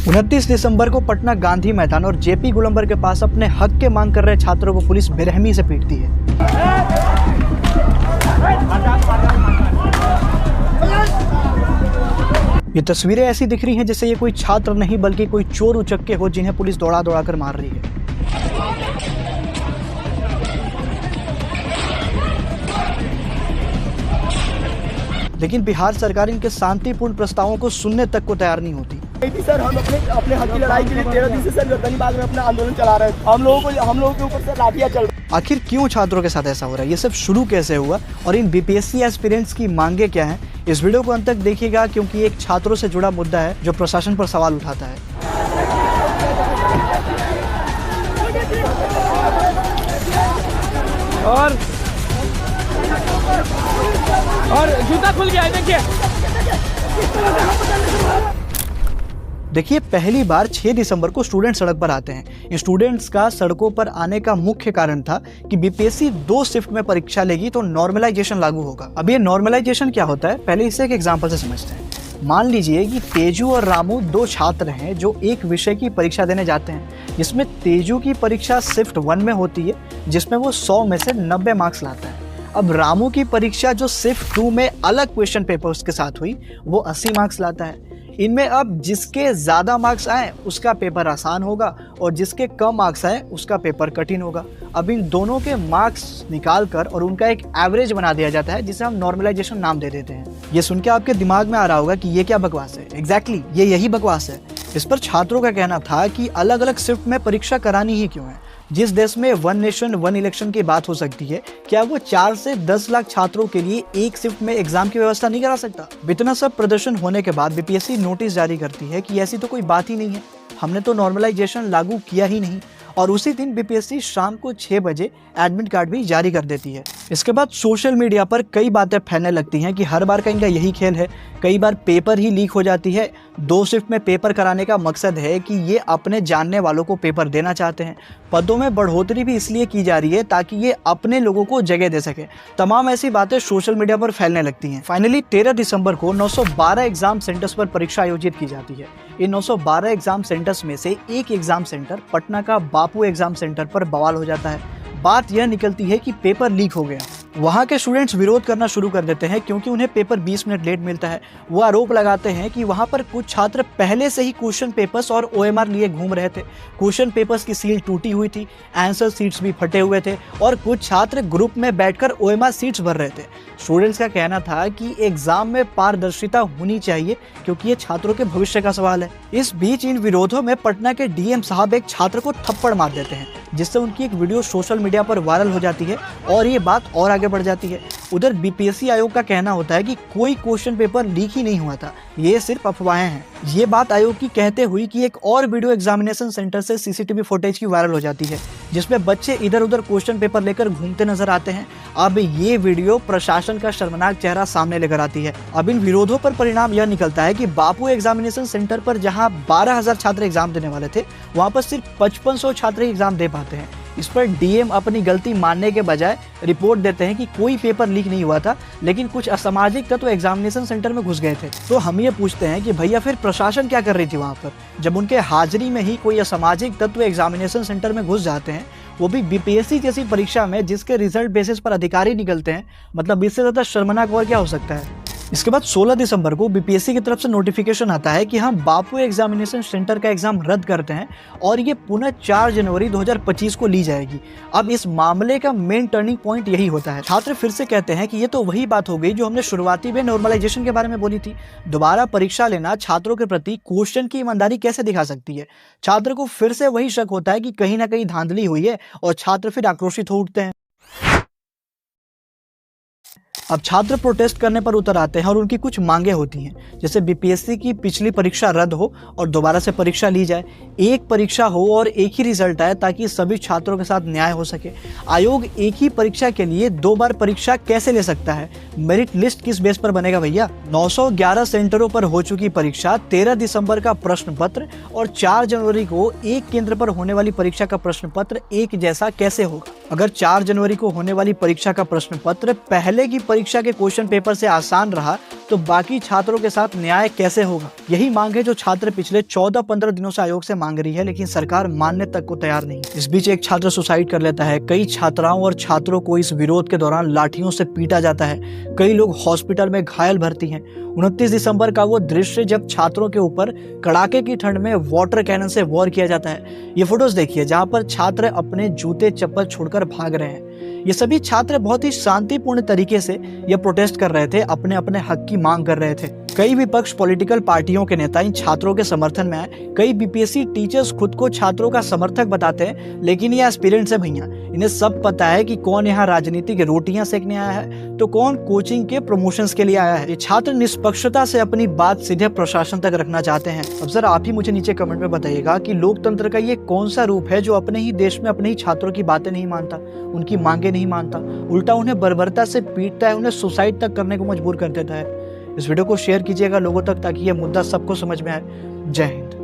29 दिसंबर को पटना गांधी मैदान और जेपी गोलंबर के पास अपने हक के मांग कर रहे छात्रों को पुलिस बेरहमी से पीटती है। ये तस्वीरें ऐसी दिख रही हैं जैसे ये कोई छात्र नहीं बल्कि कोई चोर उचक्के हो जिन्हें पुलिस दौड़ा दौड़ा कर मार रही है। लेकिन बिहार सरकार इनके शांतिपूर्ण प्रस्तावों को सुनने तक को तैयार नहीं होती। सर हम अपने हक की लड़ाई के लिए 13 दिन से सर गर्दनी बाग में अपना आंदोलन चला रहे हैं। हम लोगों के ऊपर सर लाठियां चल रही। आखिर क्यों छात्रों के साथ ऐसा हो रहा है, ये सब शुरू कैसे हुआ और इन बीपीएससी एस्पिरेंट्स की मांगे क्या हैं? इस वीडियो को अंत तक देखिएगा क्योंकि एक छात्रों से जुड़ा मुद्दा है जो प्रशासन पर सवाल उठाता है। और जूता खुल गया है, देखिए पहली बार 6 दिसंबर को स्टूडेंट सड़क पर आते हैं। स्टूडेंट्स का सड़कों पर आने का मुख्य कारण था कि बीपीएससी 2 शिफ्ट में परीक्षा लेगी तो नॉर्मलाइजेशन लागू होगा। अब ये नॉर्मलाइजेशन क्या होता है, पहले इसे एक एग्जांपल से समझते हैं। मान लीजिए कि तेजू और रामू 2 छात्र हैं जो एक विषय की परीक्षा देने जाते हैं, जिसमें तेजू की परीक्षा शिफ्ट 1 में होती है जिसमें वो 100 में से 90 मार्क्स लाता है। अब रामू की परीक्षा जो शिफ्ट 2 में अलग क्वेश्चन पेपर्स के साथ हुई वो 80 मार्क्स लाता है। इनमें अब जिसके ज़्यादा मार्क्स आए उसका पेपर आसान होगा और जिसके कम मार्क्स आए उसका पेपर कठिन होगा। अब इन दोनों के मार्क्स निकाल कर और उनका एक एवरेज बना दिया जाता है जिसे हम नॉर्मलाइजेशन नाम दे देते हैं। ये सुन के आपके दिमाग में आ रहा होगा कि ये क्या बकवास है। एग्जैक्टली ये यही बकवास है। इस पर छात्रों का कहना था कि अलग अलग शिफ्ट में परीक्षा करानी ही क्यों है। जिस देश में 1 नेशन 1 इलेक्शन की बात हो सकती है, क्या वो 4 से 10 लाख छात्रों के लिए एक शिफ्ट में एग्जाम की व्यवस्था नहीं करा सकता? इतना सब प्रदर्शन होने के बाद बीपीएससी नोटिस जारी करती है कि ऐसी तो कोई बात ही नहीं है, हमने तो नॉर्मलाइजेशन लागू किया ही नहीं। और उसी दिन बीपीएससी शाम को 6 बजे एडमिट कार्ड भी जारी कर देती है। इसके बाद सोशल मीडिया पर कई बातें फैलने लगती हैं कि हर बार का इनका यही खेल है। कई बार पेपर ही लीक हो जाती है। 2 शिफ्ट में पेपर कराने का मकसद है कि ये अपने जानने वालों को पेपर देना चाहते हैं। पदों में बढ़ोतरी भी इसलिए की जा रही है ताकि ये अपने लोगों को जगह दे सके। तमाम ऐसी बातें सोशल मीडिया पर फैलने लगती हैं। फाइनली 13 दिसंबर को 912 एग्जाम सेंटर्स पर परीक्षा आयोजित की जाती है। इन 912 एग्जाम सेंटर्स में से एक एग्जाम सेंटर पटना का बापू एग्जाम सेंटर पर बवाल हो जाता है। बात यह निकलती है कि पेपर लीक हो गया। वहाँ के स्टूडेंट्स विरोध करना शुरू कर देते हैं क्योंकि उन्हें पेपर 20 मिनट लेट मिलता है। वो आरोप लगाते हैं कि वहाँ पर कुछ छात्र पहले से ही क्वेश्चन पेपर्स और ओएमआर लिए घूम रहे थे। क्वेश्चन पेपर्स की सील टूटी हुई थी, आंसर सीट्स भी फटे हुए थे और कुछ छात्र ग्रुप में बैठकर ओएमआर सीट्स भर रहे थे। स्टूडेंट्स का कहना था कि एग्जाम में पारदर्शिता होनी चाहिए क्योंकि ये छात्रों के भविष्य का सवाल है। इस बीच इन विरोधों में पटना के डीएम साहब एक छात्र को थप्पड़ मार देते हैं जिससे उनकी एक वीडियो सोशल मीडिया पर वायरल हो जाती है और ये बात और आगे बढ़ जाती है। उधर बीपीएससी आयोग का कहना होता है कि कोई क्वेश्चन पेपर लीक ही नहीं हुआ था, ये सिर्फ अफवाहें हैं। ये बात आयोग की कहते हुई कि एक और वीडियो एग्जामिनेशन सेंटर से सीसीटीवी फुटेज की वायरल हो जाती है जिसमें बच्चे इधर उधर क्वेश्चन पेपर लेकर घूमते नजर आते हैं। अब ये वीडियो प्रशासन का शर्मनाक चेहरा सामने लेकर आती है। अब इन विरोधों पर परिणाम यह निकलता है कि बापू एग्जामिनेशन सेंटर पर जहां 12,000 छात्र एग्जाम देने वाले थे वहां पर सिर्फ 5500 छात्र एग्जाम दे पाते हैं। इस पर डीएम अपनी गलती मानने के बजाय रिपोर्ट देते हैं कि कोई पेपर लीक नहीं हुआ था लेकिन कुछ असामाजिक तत्व एग्जामिनेशन सेंटर में घुस गए थे। तो हम ये पूछते हैं कि भैया फिर प्रशासन क्या कर रही थी वहाँ पर, जब उनके हाजिरी में ही कोई असामाजिक तत्व एग्जामिनेशन सेंटर में घुस जाते हैं, वो भी बीपीएससी जैसी परीक्षा में जिसके रिजल्ट बेसिस पर अधिकारी निकलते हैं। मतलब इससे ज़्यादा शर्मनाक और क्या हो सकता है। इसके बाद 16 दिसंबर को बीपीएससी की तरफ से नोटिफिकेशन आता है कि हम बापू एग्जामिनेशन सेंटर का एग्जाम रद्द करते हैं और ये पुनः 4 जनवरी 2025 को ली जाएगी। अब इस मामले का मेन टर्निंग पॉइंट यही होता है। छात्र फिर से कहते हैं कि ये तो वही बात हो गई जो हमने शुरुआती में नॉर्मलाइजेशन के बारे में बोली थी। दोबारा परीक्षा लेना छात्रों के प्रति क्वेश्चन की ईमानदारी कैसे दिखा सकती है। छात्र को फिर से वही शक होता है कि कहीं ना कहीं धांधली हुई है और छात्र फिर आक्रोशित हो उठते हैं। अब छात्र प्रोटेस्ट करने पर उतर आते हैं और उनकी कुछ मांगे होती हैं, जैसे बीपीएससी की पिछली परीक्षा रद्द हो और दोबारा से परीक्षा ली जाए, एक परीक्षा हो और एक ही रिजल्ट आए ताकि सभी छात्रों के साथ न्याय हो सके। आयोग एक ही परीक्षा के लिए 2 बार परीक्षा कैसे ले सकता है? मेरिट लिस्ट किस बेस पर बनेगा भैया? 911 सेंटरों पर हो चुकी परीक्षा, 13 दिसंबर का प्रश्न पत्र और 4 जनवरी को एक केंद्र पर होने वाली परीक्षा का प्रश्न पत्र एक जैसा कैसे होगा? अगर 4 जनवरी को होने वाली परीक्षा का प्रश्न पत्र पहले की परीक्षा के क्वेश्चन पेपर से आसान रहा तो बाकी छात्रों के साथ न्याय कैसे होगा? यही मांग है जो छात्र पिछले 14-15 दिनों से आयोग से मांग रही है, लेकिन सरकार मानने तक को तैयार नहीं। इस बीच एक छात्र सुसाइड कर लेता है। कई छात्राओं और छात्रों को इस विरोध के दौरान लाठियों से पीटा जाता है। कई लोग हॉस्पिटल में घायल भर्ती हैं। 29 दिसंबर का वो दृश्य जब छात्रों के ऊपर कड़ाके की ठंड में वाटर कैनन से वॉर किया जाता है। ये फोटोज देखिए जहां पर छात्र अपने जूते चप्पल छोड़कर भाग रहे हैं। ये सभी छात्र बहुत ही शांतिपूर्ण तरीके से ये प्रोटेस्ट कर रहे थे, अपने अपने हक की मांग कर रहे थे। कई विपक्ष पॉलिटिकल पार्टियों के नेता इन छात्रों के समर्थन में आए। कई बीपीएससी टीचर्स खुद को छात्रों का समर्थक बताते हैं, लेकिन ये एस्पिरेंट्स है भैया। इन्हें सब पता है कि कौन यहाँ राजनीतिक रोटियां सेकने आया है तो कौन कोचिंग के प्रमोशंस के लिए आया है। ये छात्र निष्पक्षता से अपनी बात सीधे प्रशासन तक रखना चाहते हैं। अब जरा आप ही मुझे नीचे कमेंट में बताइएगा कि लोकतंत्र का ये कौन सा रूप है जो अपने ही देश में अपने ही छात्रों की बातें नहीं मानता, उनकी मांगे नहीं मानता, उल्टा उन्हें बर्बरता से पीटता है, उन्हें सुसाइड तक करने को मजबूर कर देता है। इस वीडियो को शेयर कीजिएगा लोगों तक ताकि ये मुद्दा सबको समझ में आए। जय हिंद।